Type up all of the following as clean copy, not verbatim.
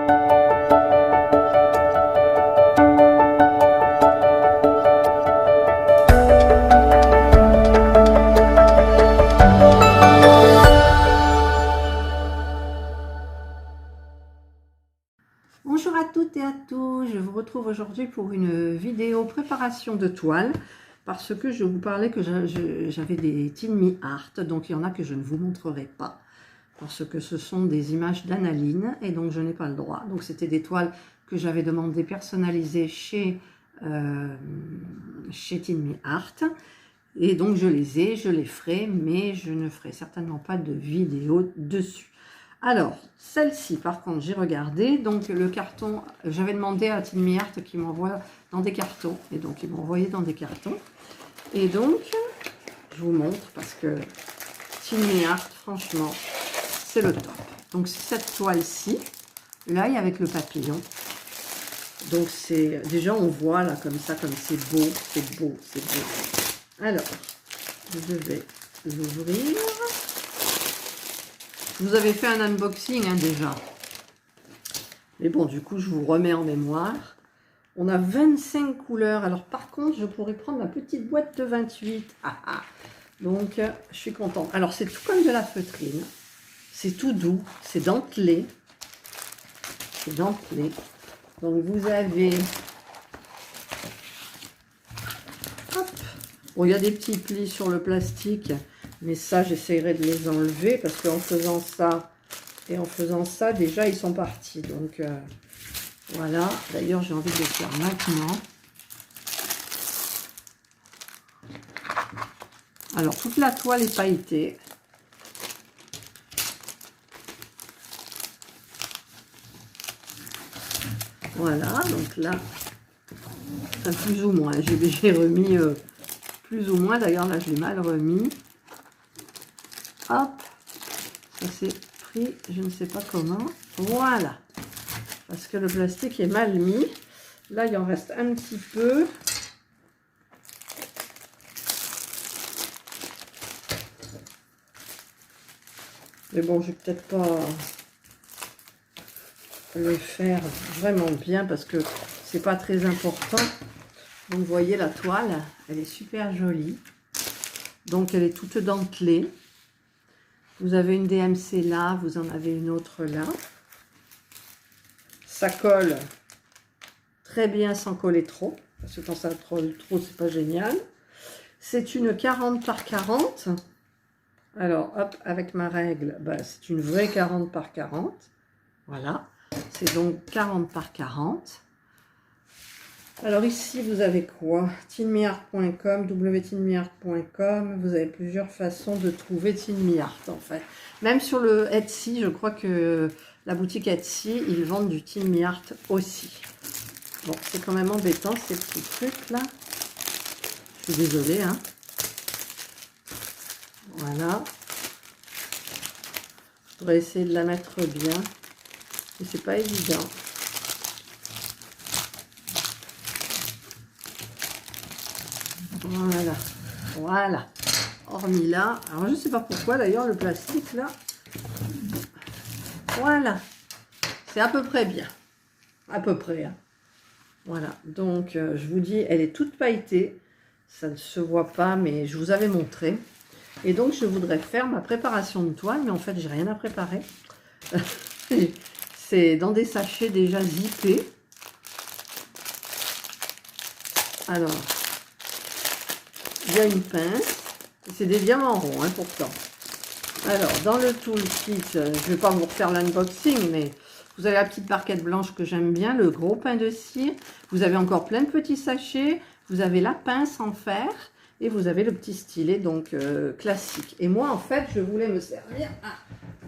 Bonjour à toutes et à tous, je vous retrouve aujourd'hui pour une vidéo préparation de toile parce que je vous parlais que j'avais des Tin Me Art, donc il y en a que je ne vous montrerai pas parce que ce sont des images d'Analine et donc je n'ai pas le droit. Donc c'était des toiles que j'avais demandé personnalisées chez Tin Me Art et donc je les ferai, mais je ne ferai certainement pas de vidéo dessus. Alors, celle-ci, par contre, j'ai regardé, donc le carton, j'avais demandé à Tin Me Art qui m'envoie dans des cartons, et donc ils m'ont envoyé dans des cartons. Et donc, je vous montre, parce que Tin Me Art, franchement, c'est le top. Donc, c'est cette toile-ci, l'œil avec le papillon. Donc, c'est déjà, on voit là, comme ça, comme c'est beau, c'est beau, c'est beau. Alors, je vais l'ouvrir. Je vous avais fait un unboxing déjà. Mais bon, du coup, je vous remets en mémoire. On a 25 couleurs. Alors, par contre, je pourrais prendre ma petite boîte de 28. Ah, ah. Donc, je suis contente. Alors, c'est tout comme de la feutrine. C'est tout doux. C'est dentelé. C'est dentelé. Donc, vous avez... Hop. Bon, il y a des petits plis sur le plastique. Mais ça, j'essaierai de les enlever parce qu'en faisant ça et en faisant ça, déjà, ils sont partis. Donc, voilà. D'ailleurs, j'ai envie de le faire maintenant. Alors, toute la toile est pailletée. Voilà. Donc là, enfin, plus ou moins. J'ai remis plus ou moins. D'ailleurs, là, je l'ai mal remis. Hop, ça s'est pris, je ne sais pas comment. Voilà, parce que le plastique est mal mis. Là, il en reste un petit peu. Mais bon, je vais peut-être pas le faire vraiment bien parce que c'est pas très important. Donc, vous voyez la toile, elle est super jolie. Donc, elle est toute dentelée. Vous avez une DMC là, vous en avez une autre là. Ça colle très bien sans coller trop, parce que quand ça colle trop, c'est pas génial. C'est une 40 par 40. Alors, hop, avec ma règle, bah, c'est une vraie 40 par 40. Voilà, c'est donc 40 par 40. Alors ici, vous avez quoi? tinmeart.com, www.tinmeart.com. Vous avez plusieurs façons de trouver Tin Me Art, en fait. Même sur le Etsy, je crois que la boutique Etsy, ils vendent du Tin Me Art aussi. Bon, c'est quand même embêtant, ces petits trucs-là. Je suis désolée, hein. Voilà. Je pourrais essayer de la mettre bien. Mais c'est pas évident. Voilà, voilà. Hormis là, alors je ne sais pas pourquoi d'ailleurs le plastique là. Voilà, c'est à peu près bien, à peu près. Hein. Voilà, donc je vous dis, elle est toute pailletée, ça ne se voit pas, mais je vous avais montré. Et donc je voudrais faire ma préparation de toile, mais en fait j'ai rien à préparer. C'est dans des sachets déjà zippés. Alors. Il y a une pince, c'est des diamants ronds hein, pourtant. Alors dans le toolkit, je ne vais pas vous refaire l'unboxing, mais vous avez la petite barquette blanche que j'aime bien, le gros pain de cire, vous avez encore plein de petits sachets, vous avez la pince en fer et vous avez le petit stylet donc classique. Et moi en fait je voulais me servir,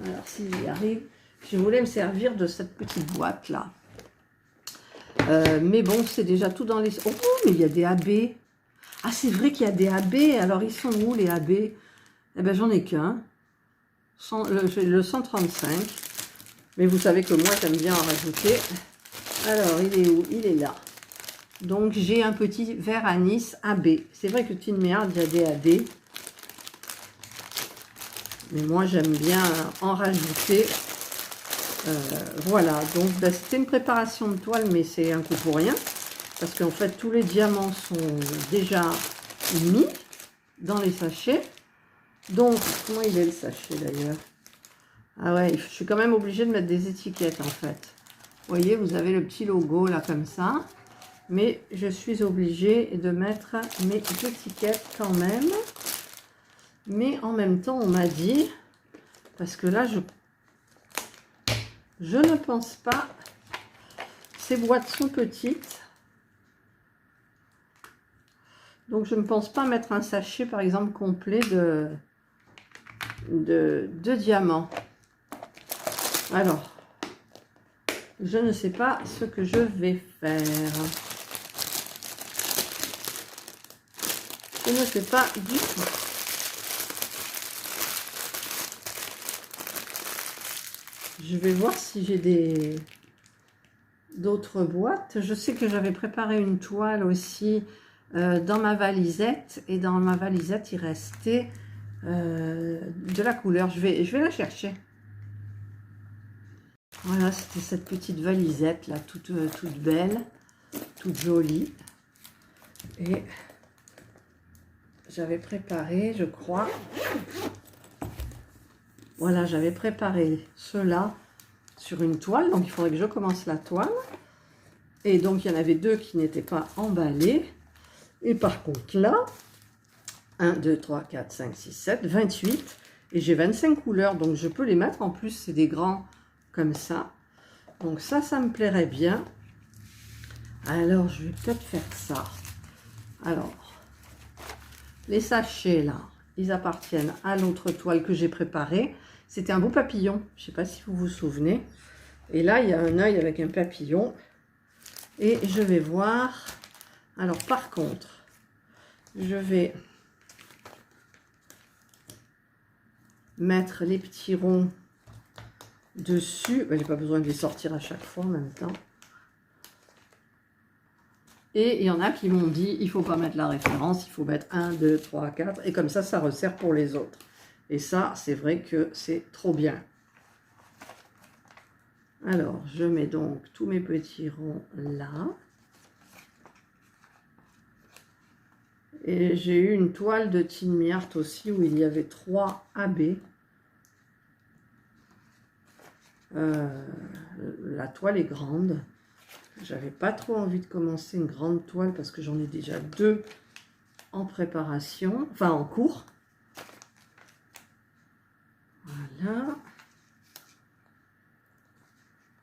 alors si j'y arrive, je voulais me servir de cette petite boîte là. Mais bon c'est déjà tout dans les... Oh mais il y a des AB. Ah, c'est vrai qu'il y a des AB. Alors, ils sont où, les AB? Eh bien, j'en ai qu'un. Le 135. Mais vous savez que moi, j'aime bien en rajouter. Alors, il est où? Il est là. Donc, j'ai un petit verre anis AB. C'est vrai que Tin Me Art, il y a des AB. Mais moi, j'aime bien en rajouter. Voilà, donc ben, c'était une préparation de toile, mais c'est un coup pour rien. Parce qu'en fait, tous les diamants sont déjà mis dans les sachets. Donc, comment il est le sachet d'ailleurs? Ah ouais, je suis quand même obligée de mettre des étiquettes en fait. Vous voyez, vous avez le petit logo là comme ça. Mais je suis obligée de mettre mes étiquettes quand même. Mais en même temps, on m'a dit, parce que là, je ne pense pas, ces boîtes sont petites. Donc, je ne pense pas mettre un sachet, par exemple, complet de diamants. Alors, je ne sais pas ce que je vais faire. Je ne sais pas du tout. Je vais voir si j'ai d'autres boîtes. Je sais que j'avais préparé une toile aussi dans ma valisette. Et dans ma valisette, il restait de la couleur. Je vais la chercher. Voilà, c'était cette petite valisette là, toute belle, toute jolie. Et j'avais préparé, je crois, voilà, j'avais préparé cela sur une toile. Donc, il faudrait que je commence la toile. Et donc, il y en avait deux qui n'étaient pas emballés. Et par contre, là, 1, 2, 3, 4, 5, 6, 7, 28. Et j'ai 25 couleurs, donc je peux les mettre. En plus, c'est des grands comme ça. Donc ça me plairait bien. Alors, je vais peut-être faire ça. Alors, les sachets, là, ils appartiennent à l'autre toile que j'ai préparée. C'était un beau papillon. Je ne sais pas si vous vous souvenez. Et là, il y a un œil avec un papillon. Et je vais voir. Alors, par contre, je vais mettre les petits ronds dessus. Ben, j'ai pas besoin de les sortir à chaque fois en même temps. Et il y en a qui m'ont dit, il faut pas mettre la référence, il faut mettre 1, 2, 3, 4. Et comme ça resserre pour les autres. Et ça, c'est vrai que c'est trop bien. Alors, je mets donc tous mes petits ronds là. Et j'ai eu une toile de Tin Mi Art aussi où il y avait 3 AB. La toile est grande. J'avais pas trop envie de commencer une grande toile parce que j'en ai déjà 2 en préparation, enfin en cours. Voilà.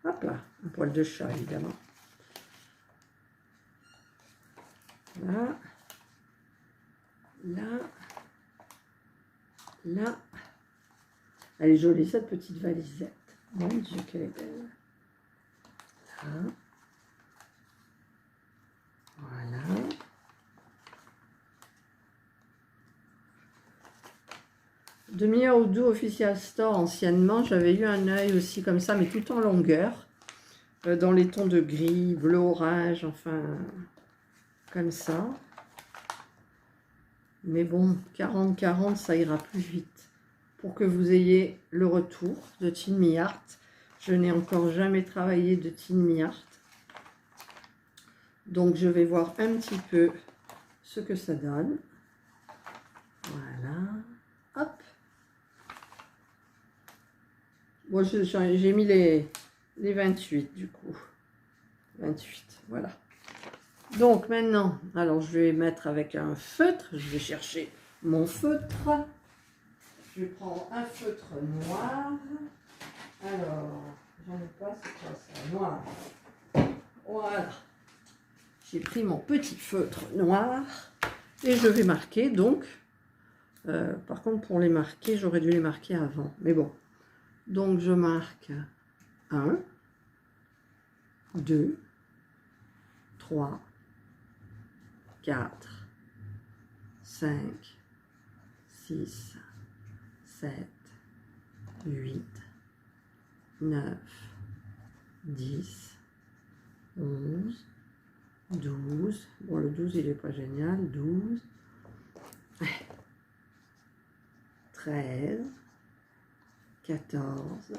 Hop là, un poil de chat évidemment. Là. Là. Là. Elle est jolie cette petite valisette. Mon Dieu, qu'elle est belle. Là. Voilà. De Mi Oudou Official Store, anciennement, j'avais eu un œil aussi comme ça, mais tout en longueur. Dans les tons de gris, bleu, orage, enfin, comme ça. Mais bon, 40-40, ça ira plus vite. Pour que vous ayez le retour de Tin Mi Art. Je n'ai encore jamais travaillé de Tin Mi Art. Donc, je vais voir un petit peu ce que ça donne. Voilà. Hop. Moi, j'ai mis les 28 du coup. 28, voilà. Donc maintenant, alors je vais mettre avec un feutre. Je vais chercher mon feutre. Je prends un feutre noir. Alors, j'en ai pas, c'est quoi ça? Noir. Voilà. J'ai pris mon petit feutre noir. Et je vais marquer donc. Par contre, pour les marquer, j'aurais dû les marquer avant. Mais bon. Donc, je marque 1, 2, 3, 4, 5, 6, 7, 8, 9, 10, 11, 12. Bon, le 12, il n'est pas génial. 12, 13, 14,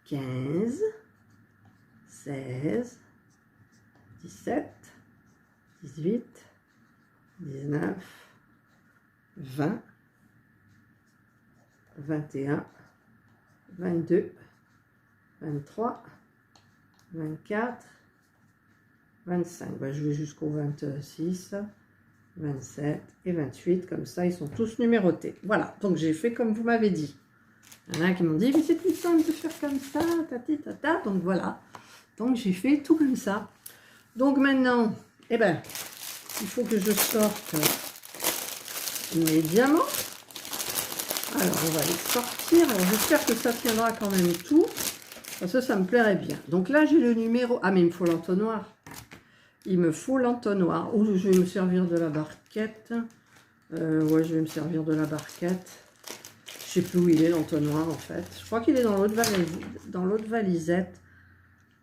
15, 16, 17, 18, 19, 20, 21, 22, 23, 24, 25. Ben, je vais jusqu'au 26, 27 et 28. Comme ça, ils sont tous numérotés. Voilà, donc j'ai fait comme vous m'avez dit. Il y en a qui m'ont dit, mais c'est plus simple de faire comme ça, tati, tata. Donc voilà, donc j'ai fait tout comme ça. Donc maintenant, eh ben, il faut que je sorte mes diamants. Alors, on va les sortir. Alors, j'espère que ça tiendra quand même tout. Parce que ça me plairait bien. Donc là, j'ai le numéro... Ah, mais il me faut l'entonnoir. Il me faut l'entonnoir. Ou je vais me servir de la barquette. Ouais, je vais me servir de la barquette. Je sais plus où il est, l'entonnoir, en fait. Je crois qu'il est dans l'autre valisette.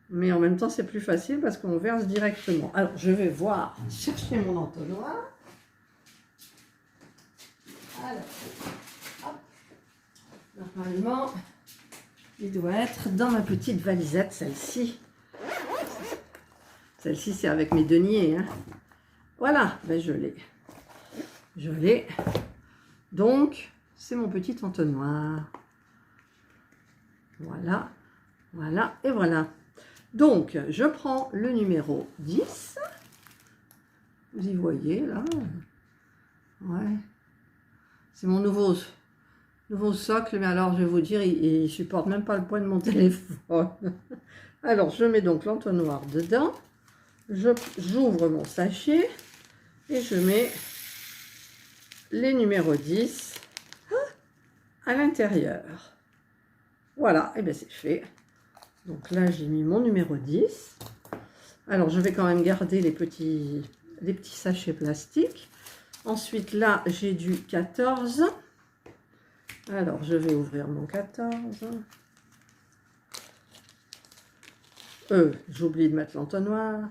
Mais en même temps, c'est plus facile parce qu'on verse directement. Alors, je vais voir, chercher mon entonnoir. Alors, hop. Normalement, il doit être dans ma petite valisette, celle-ci. Celle-ci, c'est avec mes deniers. Hein. Voilà, ben je l'ai. Je l'ai. Donc, c'est mon petit entonnoir. Voilà, voilà et voilà. Donc, je prends le numéro 10. Vous y voyez, là. Ouais. C'est mon nouveau socle, mais alors, je vais vous dire, il ne supporte même pas le poids de mon téléphone. Alors, je mets donc l'entonnoir dedans. J'ouvre mon sachet et je mets les numéros 10 à l'intérieur. Voilà, et bien c'est fait. Donc là, j'ai mis mon numéro 10. Alors, je vais quand même garder les petits sachets plastiques. Ensuite, là, j'ai du 14. Alors, je vais ouvrir mon 14. J'oublie de mettre l'entonnoir.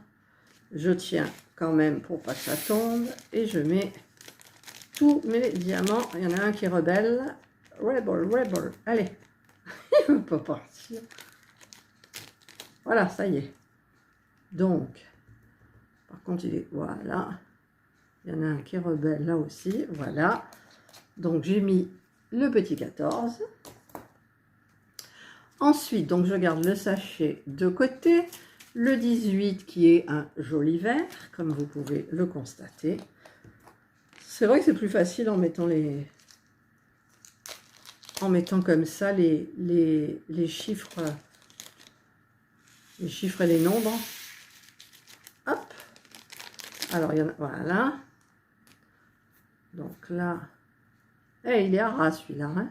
Je tiens quand même pour pas que ça tombe. Et je mets tous mes diamants. Il y en a un qui est rebelle. Rebel. Allez. Il ne veut pas partir. Voilà, ça y est. Donc, par contre, il est... Voilà. Il y en a un qui est rebelle là aussi. Voilà. Donc, j'ai mis le petit 14. Ensuite, donc, je garde le sachet de côté. Le 18 qui est un joli vert, comme vous pouvez le constater. C'est vrai que c'est plus facile en mettant comme ça les chiffres et les nombres. Hop. Alors, il y en a, voilà. Donc là, il est à ras celui-là. Hein.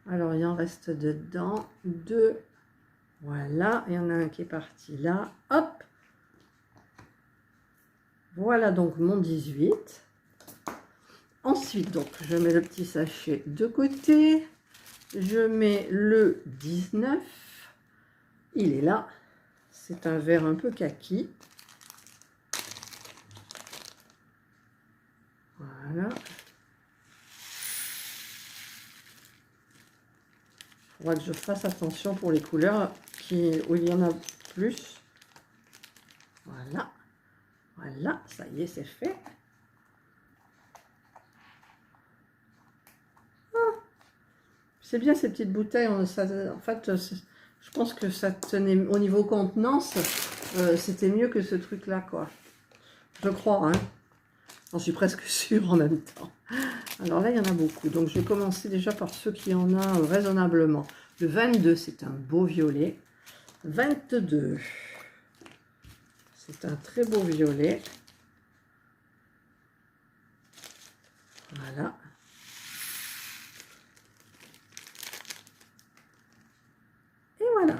Alors, il en reste dedans 2. Voilà, il y en a un qui est parti là. Hop. Voilà donc mon 18. Ensuite, donc, je mets le petit sachet de côté. Je mets le 19. Il est là. C'est un vert un peu kaki. Voilà. Il faudra que je fasse attention pour les couleurs où il y en a plus. Voilà. Voilà, ça y est, c'est fait. C'est bien ces petites bouteilles. En fait, je pense que ça tenait au niveau contenance. C'était mieux que ce truc-là, quoi. Je crois, hein. J'en suis presque sûre en même temps. Alors là, il y en a beaucoup. Donc, je vais commencer déjà par ceux qui en a raisonnablement. Le 22, c'est un beau violet. 22. C'est un très beau violet. Voilà. Et voilà.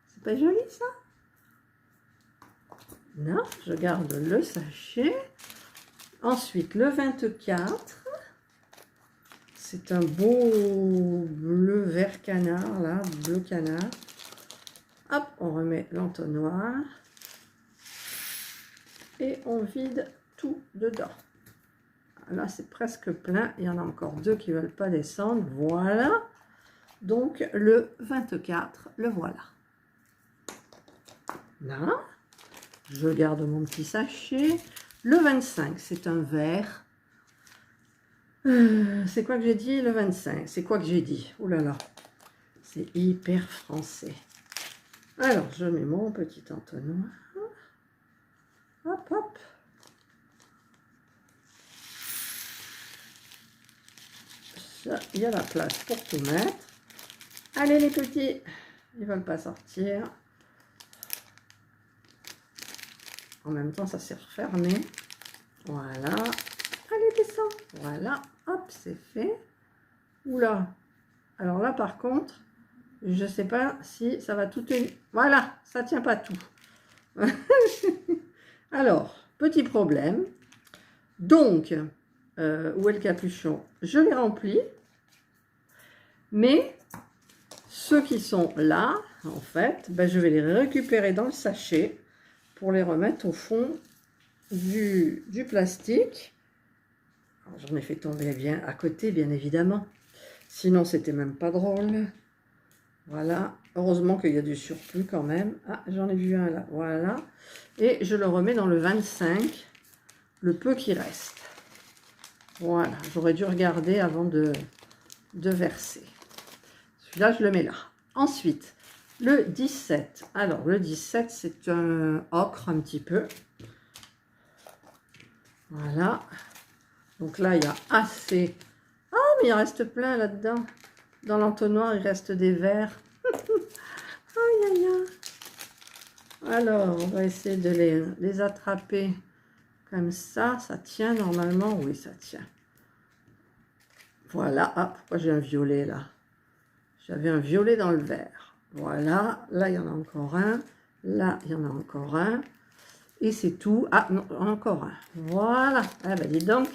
C'est pas joli, ça? Non, je garde le sachet. Ensuite, le 24. C'est un beau bleu vert canard, là, bleu canard. Hop, on remet l'entonnoir. Et on vide tout dedans. Là, c'est presque plein. Il y en a encore 2 qui ne veulent pas descendre. Voilà. Donc, le 24, le voilà. Là, je garde mon petit sachet. Le 25, c'est un vert. C'est quoi que j'ai dit? Le 25, c'est quoi que j'ai dit? Oh là là, c'est hyper français. Alors, je mets mon petit entonnoir. Hop, hop. Ça, il y a la place pour tout mettre. Allez les petits, ils ne veulent pas sortir. En même temps, ça s'est refermé. Voilà. Allez, descends. Voilà. Hop, c'est fait. Oula. Alors là, par contre, je ne sais pas si ça va tout tenir. Voilà, ça ne tient pas tout. Alors, petit problème. Donc, où est le capuchon? Je l'ai rempli. Mais ceux qui sont là, en fait, ben, je vais les récupérer dans le sachet pour les remettre au fond du plastique. J'en ai fait tomber bien à côté, bien évidemment. Sinon, c'était même pas drôle. Voilà. Heureusement qu'il y a du surplus quand même. Ah, j'en ai vu un là. Voilà. Et je le remets dans le 25, le peu qui reste. Voilà. J'aurais dû regarder avant de verser. Celui-là, je le mets là. Ensuite, le 17. Alors, le 17, c'est un ocre un petit peu. Voilà. Donc là, il y a assez... Ah, mais il reste plein là-dedans. Dans l'entonnoir, il reste des verres. Aïe, aïe, aïe. Alors, on va essayer de les attraper comme ça. Ça tient normalement. Oui, ça tient. Voilà. Ah, pourquoi j'ai un violet là? J'avais un violet dans le verre. Voilà. Là, il y en a encore un. Là, il y en a encore un. Et c'est tout. Ah, non, encore un. Voilà. Ah, ben, dis donc.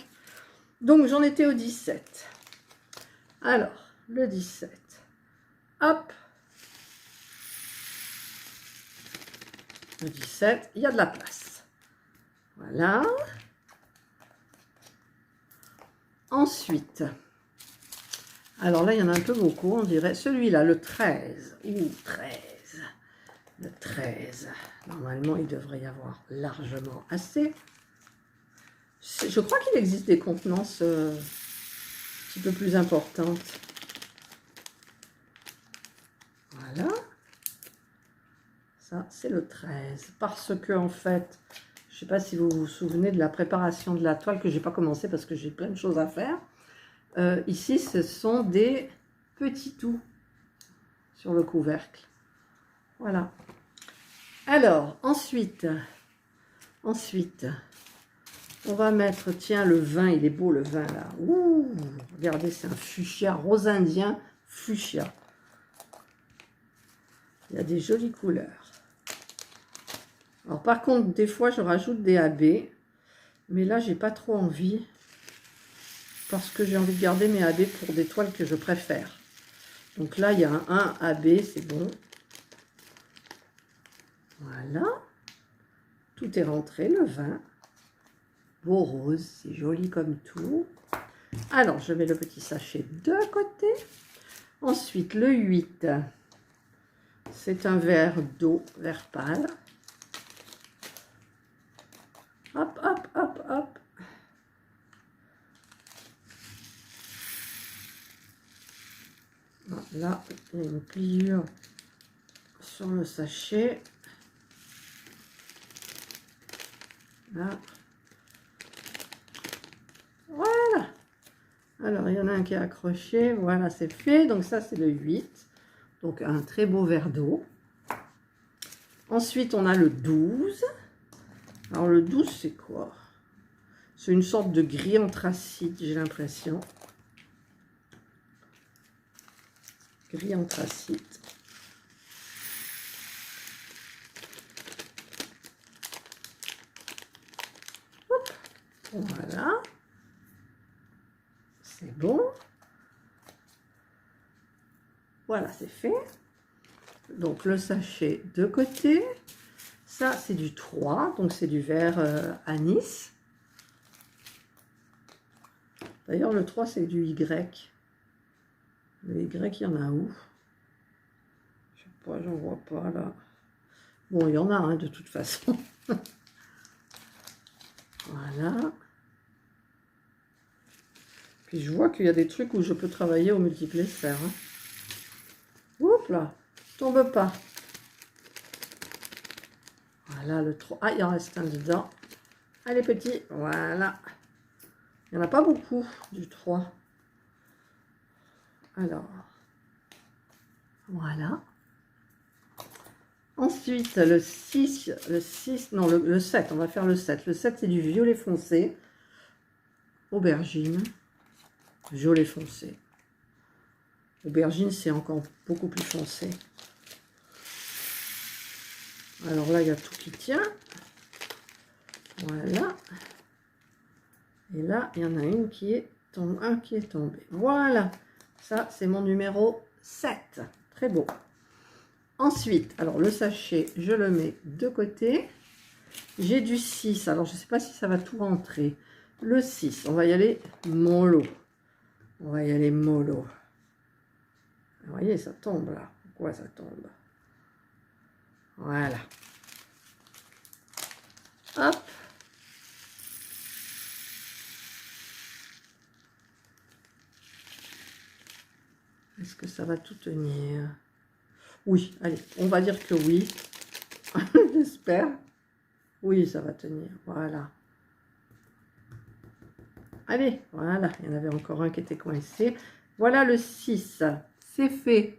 Donc, j'en étais au 17. Alors, le 17. Hop. Le 17, il y a de la place. Voilà. Ensuite, alors là, il y en a un peu beaucoup, on dirait. Celui-là, le 13. Ouh, 13. Le 13. Normalement, il devrait y avoir largement assez. Je crois qu'il existe des contenances un petit peu plus importantes. Voilà. Ça, c'est le 13. Parce que, en fait, je ne sais pas si vous vous souvenez de la préparation de la toile que je n'ai pas commencé parce que j'ai plein de choses à faire. Ici, ce sont des petits tout sur le couvercle. Voilà. Alors, ensuite, on va mettre, tiens, le vin, il est beau le vin là. Ouh, regardez, c'est un fuchsia, rose indien fuchsia. Il y a des jolies couleurs. Alors, par contre, des fois, je rajoute des AB, mais là, j'ai pas trop envie parce que j'ai envie de garder mes AB pour des toiles que je préfère. Donc là, il y a un AB, c'est bon. Voilà. Tout est rentré, le vin. Beau rose, c'est joli comme tout. Alors, je mets le petit sachet de côté. Ensuite, le 8, c'est un verre d'eau, vert pâle. Hop, hop, hop, hop. Là, il y a une pliure sur le sachet. Là. Voilà. Alors, il y en a un qui est accroché. Voilà, c'est fait. Donc, ça, c'est le 8. Donc, un très beau verre d'eau. Ensuite, on a le 12. Alors, le 12, c'est quoi? C'est une sorte de gris anthracite, j'ai l'impression. Gris anthracite. Hop. Voilà. C'est bon. Voilà, c'est fait. Donc, le sachet de côté. Ça, c'est du 3, donc c'est du vert anis. D'ailleurs, le 3, c'est du Y. Le Y, il y en a où? Je sais pas, j'en vois pas là. Bon, il y en a hein, de toute façon. Voilà. Puis je vois qu'il y a des trucs où je peux travailler au multiple faire. Hein. Oups là, tombe pas. Voilà le 3. Ah, il en reste un dedans. Allez, petit, voilà. Il n'y en a pas beaucoup du 3. Alors, voilà. Ensuite, le 6, non, le 7, on va faire le 7. Le 7, c'est du violet foncé. Aubergine. Violet foncé. Aubergine, c'est encore beaucoup plus foncé. Alors là, il y a tout qui tient. Voilà. Et là, il y en a une qui est tombée. Voilà. Ça, c'est mon numéro 7. Très beau. Ensuite, alors le sachet, je le mets de côté. J'ai du 6. Alors, je ne sais pas si ça va tout rentrer. Le 6, on va y aller mollo. On va y aller mollo. Vous voyez, ça tombe là. Pourquoi ça tombe? Voilà. Hop. Est-ce que ça va tout tenir? Oui, allez, on va dire que oui. J'espère. Oui, ça va tenir. Voilà. Allez, voilà. Il y en avait encore un qui était coincé. Voilà le 6. C'est fait.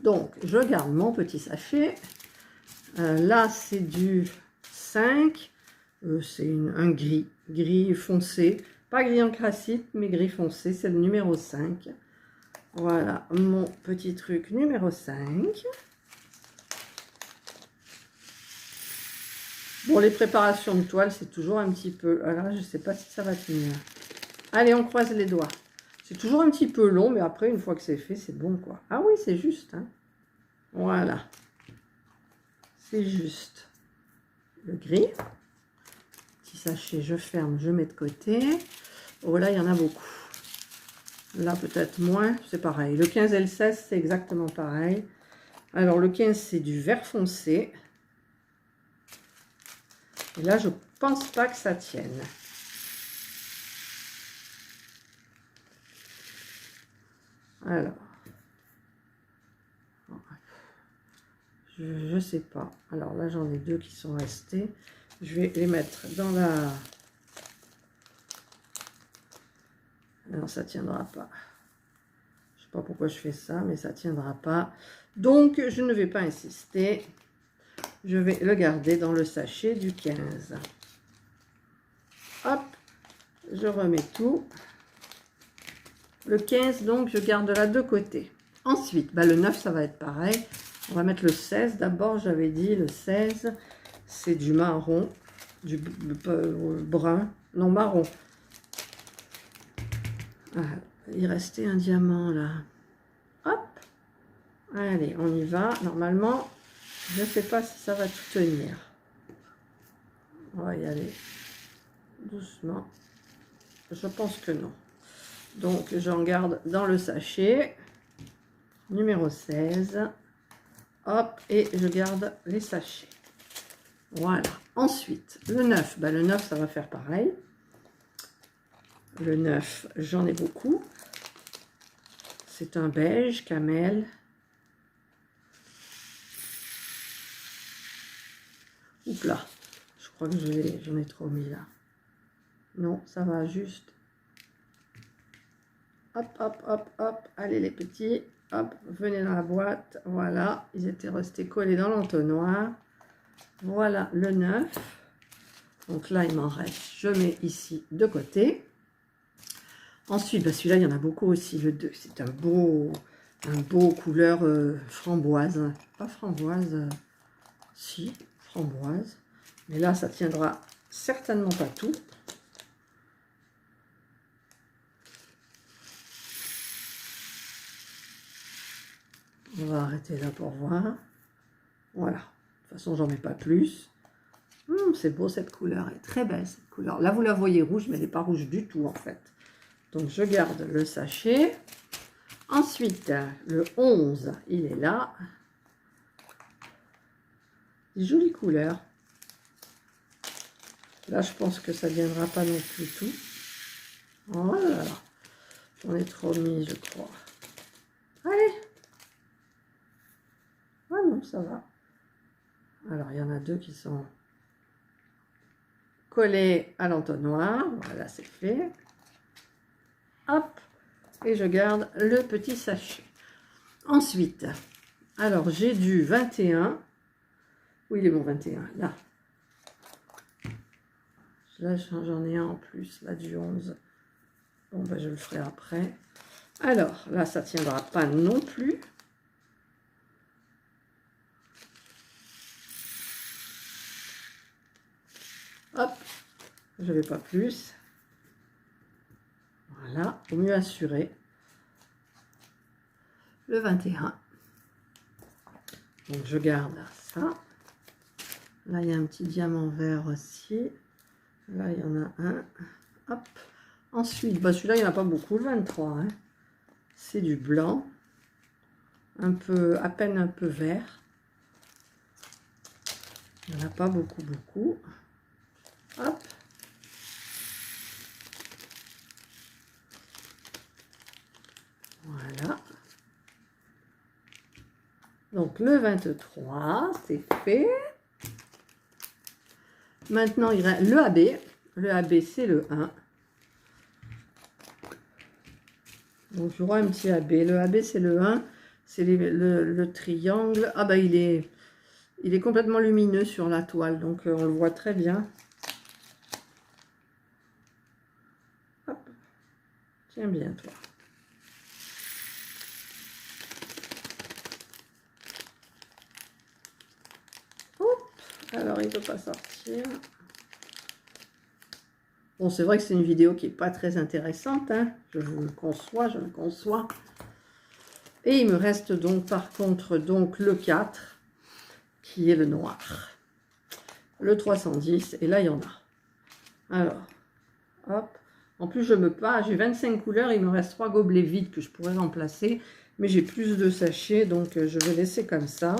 Donc, je garde mon petit sachet. Là, c'est du 5. C'est un gris. Gris foncé. Pas gris anthracite, mais gris foncé. C'est le numéro 5. Voilà mon petit truc numéro 5. Bon, les préparations de toile, c'est toujours un petit peu... Alors, je ne sais pas si ça va tenir. Allez, on croise les doigts. C'est toujours un petit peu long, mais après, une fois que c'est fait, c'est bon, quoi. Ah oui, c'est juste. Hein. Voilà. C'est juste. Le gris. Petit sachet, je ferme, je mets de côté. Oh, là, il y en a beaucoup. Là, peut-être moins, c'est pareil. Le 15 et le 16, c'est exactement pareil. Alors, le 15, c'est du vert foncé. Et là, je pense pas que ça tienne. Alors. Je sais pas. Alors là, j'en ai deux qui sont restés. Je vais les mettre dans la... Non, ça tiendra pas. Je sais pas pourquoi je fais ça, mais ça tiendra pas. Donc, je ne vais pas insister. Je vais le garder dans le sachet du 15. Hop, je remets tout. Le 15, donc, je garde là de côté. Ensuite, bah, le 9, ça va être pareil. On va mettre le 16. D'abord, j'avais dit le 16, c'est du marron, du brun, non, marron. Ah, il restait un diamant là. Hop. Allez, on y va. Normalement, je ne sais pas si ça va tout tenir. On va y aller doucement. Je pense que non. Donc, j'en garde dans le sachet. Numéro 16. Hop, et je garde les sachets. Voilà. Ensuite, le 9. Bah, le 9, ça va faire pareil. Le 9, j'en ai beaucoup. C'est un beige, camel. Oups là. Je crois que j'en ai trop mis là. Non, ça va juste. Hop, hop, hop, hop. Allez les petits. Hop, venez dans la boîte. Voilà, ils étaient restés collés dans l'entonnoir. Voilà le 9. Donc là, il m'en reste. Je mets ici de côté. Ensuite, bah celui-là, il y en a beaucoup aussi, le 2. C'est un beau couleur framboise. Pas framboise, si, framboise. Mais là, ça tiendra certainement pas tout. On va arrêter là pour voir. Voilà. De toute façon, j'en mets pas plus. C'est beau cette couleur, elle est très belle cette couleur. Là, vous la voyez rouge, mais elle n'est pas rouge du tout en fait. Donc, je garde le sachet. Ensuite, le 11, il est là. Jolie couleur. Là, je pense que ça ne viendra pas non plus tout. Voilà. J'en ai trop mis, je crois. Allez. Ah non, ça va. Alors, il y en a deux qui sont collés à l'entonnoir. Voilà, c'est fait. Hop. Et je garde le petit sachet. Ensuite, alors, j'ai du 21. Où il est mon 21? Là. Là, j'en ai un en plus, là, du 11. Bon, ben, je le ferai après. Alors, là, ça ne tiendra pas non plus. Hop, je ne vais pas plus. Voilà, au mieux assuré. Le 21. Donc, je garde ça. Là, il y a un petit diamant vert aussi. Là, il y en a un. Hop. Ensuite, bah, celui-là, il n'y en a pas beaucoup, le 23. Hein. C'est du blanc. Un peu, à peine un peu vert. Il n'y en a pas beaucoup, beaucoup. Hop. Voilà. Donc, le 23, c'est fait. Maintenant, il reste le AB. Le AB, c'est le 1. Donc, j'aurai un petit AB. Le AB, c'est le 1. C'est le triangle. Ah, bah, il est complètement lumineux sur la toile. Donc, on le voit très bien. Hop. Tiens bien, toi. Hop. Alors, il ne peut pas sortir. Bon, c'est vrai que c'est une vidéo qui n'est pas très intéressante, hein. Je vous le conçois, je le conçois. Et il me reste donc, par contre, donc le 4, qui est le noir. Le 310, et là, il y en a. Alors, hop. En plus, je me pas, j'ai 25 couleurs, il me reste 3 gobelets vides que je pourrais remplacer. Mais j'ai plus de sachets, donc je vais laisser comme ça.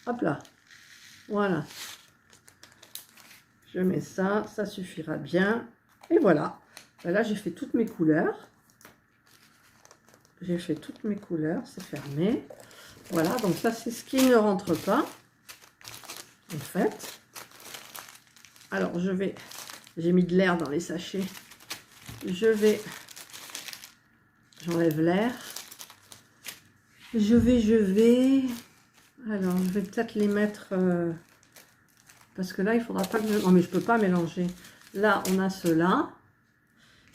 Hop là. Voilà. Je mets ça, ça suffira bien. Et voilà. Là, j'ai fait toutes mes couleurs. J'ai fait toutes mes couleurs, c'est fermé. Voilà, donc ça, c'est ce qui ne rentre pas, en fait. Alors, j'ai mis de l'air dans les sachets. J'enlève l'air. Alors, je vais peut-être les mettre... parce que là, il faudra pas que je... Non, mais je peux pas mélanger. Là, on a cela.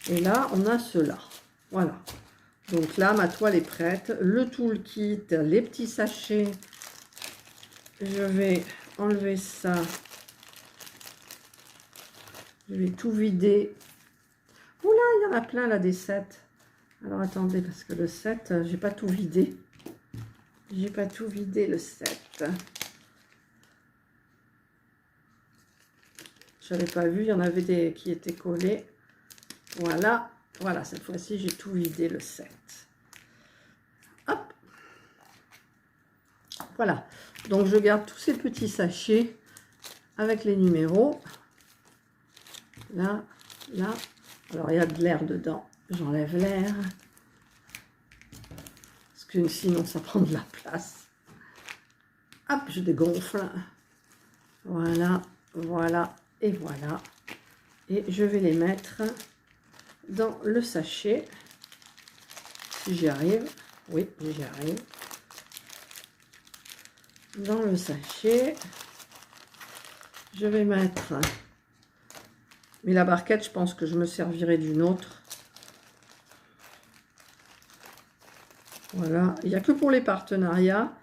Et là, on a cela. Voilà. Donc là, ma toile est prête. Le toolkit, les petits sachets. Je vais enlever ça. Je vais tout vider. Oula, il y en a plein là des 7. Alors attendez, parce que le 7, j'ai pas tout vidé. J'ai pas tout vidé le 7. Je n'avais pas vu, il y en avait des qui étaient collés. Voilà, voilà, cette fois-ci, j'ai tout vidé le 7. Hop. Voilà, donc je garde tous ces petits sachets avec les numéros. Là, là. Alors, il y a de l'air dedans. J'enlève l'air. Parce que sinon, ça prend de la place. Hop, je dégonfle. Voilà, voilà. Et voilà, et je vais les mettre dans le sachet, si j'y arrive, oui, j'y arrive, dans le sachet, je vais mettre, mais la barquette, je pense que je me servirai d'une autre, voilà, il n'y a que pour les partenariats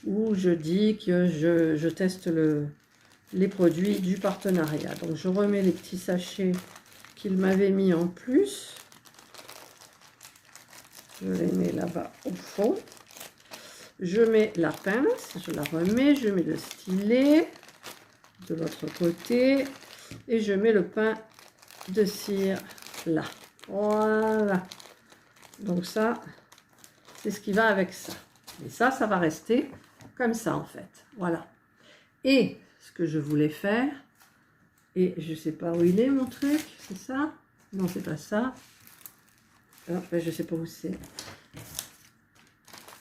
où je dis que je teste les produits du partenariat. Donc je remets les petits sachets qu'il m'avait mis en plus. Je les mets là-bas au fond. Je mets la pince, je la remets, je mets le stylet de l'autre côté et je mets le pain de cire là. Voilà. Donc ça, c'est ce qui va avec ça. Et ça va rester comme ça en fait. Voilà. Et ce que je voulais faire, et je sais pas où il est mon truc, c'est ça? Non, c'est pas ça. Alors, ben, je sais pas où c'est.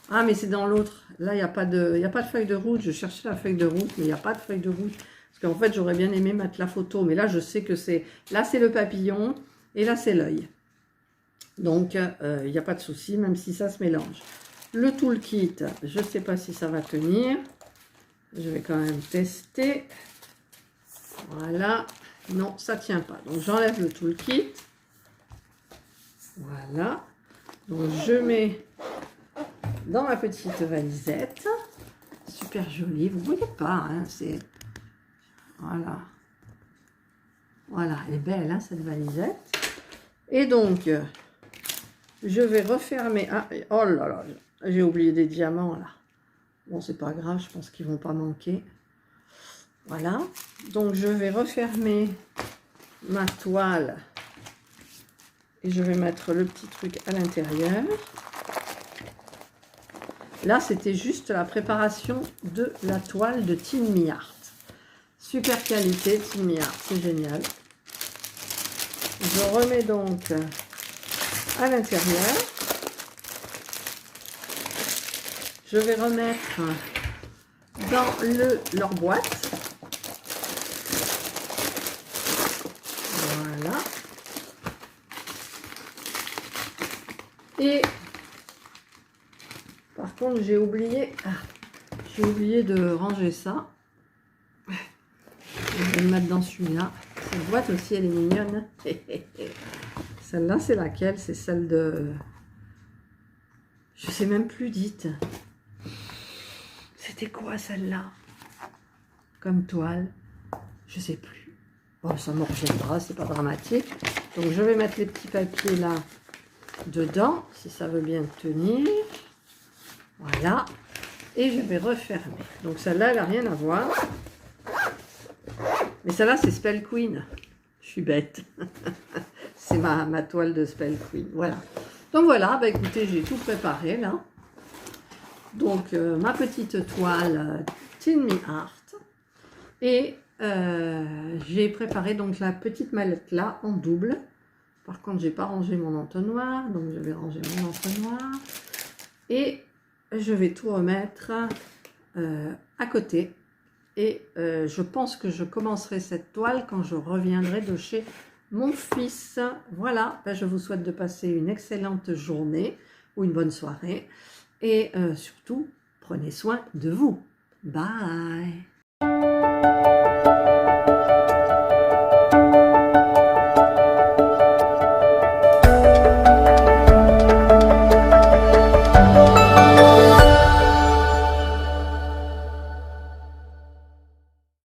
Ah, mais c'est dans l'autre. Là, il n'y a pas de feuille de route. Je cherchais la feuille de route, mais il n'y a pas de feuille de route. Parce qu'en fait, j'aurais bien aimé mettre la photo. Mais là, je sais que c'est... Là, c'est le papillon et là, c'est l'œil. Donc, il n'y a pas de souci, même si ça se mélange. Le toolkit, je ne sais pas si ça va tenir. Je vais quand même tester. Voilà. Non, ça ne tient pas. Donc, j'enlève le toolkit. Voilà. Donc, je mets dans ma petite valisette. Super jolie. Vous ne voyez pas, hein, c'est... Voilà. Voilà, elle est belle, hein, cette valisette. Et donc, je vais refermer... Ah, oh là là, j'ai oublié des diamants, là. Bon, c'est pas grave, je pense qu'ils vont pas manquer. Voilà. Donc, je vais refermer ma toile. Et je vais mettre le petit truc à l'intérieur. Là, c'était juste la préparation de la toile de Tin Mi Art. Super qualité, Tin Mi Art, c'est génial. Je remets donc à l'intérieur. Je vais remettre dans leur boîte. Voilà. Et par contre, j'ai oublié de ranger ça. Je vais le mettre dans celui-là. Cette boîte aussi, elle est mignonne. Celle-là, c'est laquelle? C'est celle de... Je sais même plus, dites. C'était quoi celle-là? Comme toile? Je sais plus. Bon, ça me reviendra, c'est pas dramatique. Donc, je vais mettre les petits papiers là dedans, si ça veut bien tenir. Voilà. Et je vais refermer. Donc, celle-là, elle n'a rien à voir. Mais celle-là, c'est Spell Queen. Je suis bête. C'est ma toile de Spell Queen. Voilà. Donc voilà, bah écoutez, j'ai tout préparé là. Donc ma petite toile Tin Mi Art. Et j'ai préparé donc la petite mallette là en double. Par contre, j'ai pas rangé mon entonnoir. Donc je vais ranger mon entonnoir. Et je vais tout remettre à côté. Et je pense que je commencerai cette toile quand je reviendrai de chez mon fils. Voilà, ben je vous souhaite de passer une excellente journée ou une bonne soirée. Et surtout, prenez soin de vous. Bye!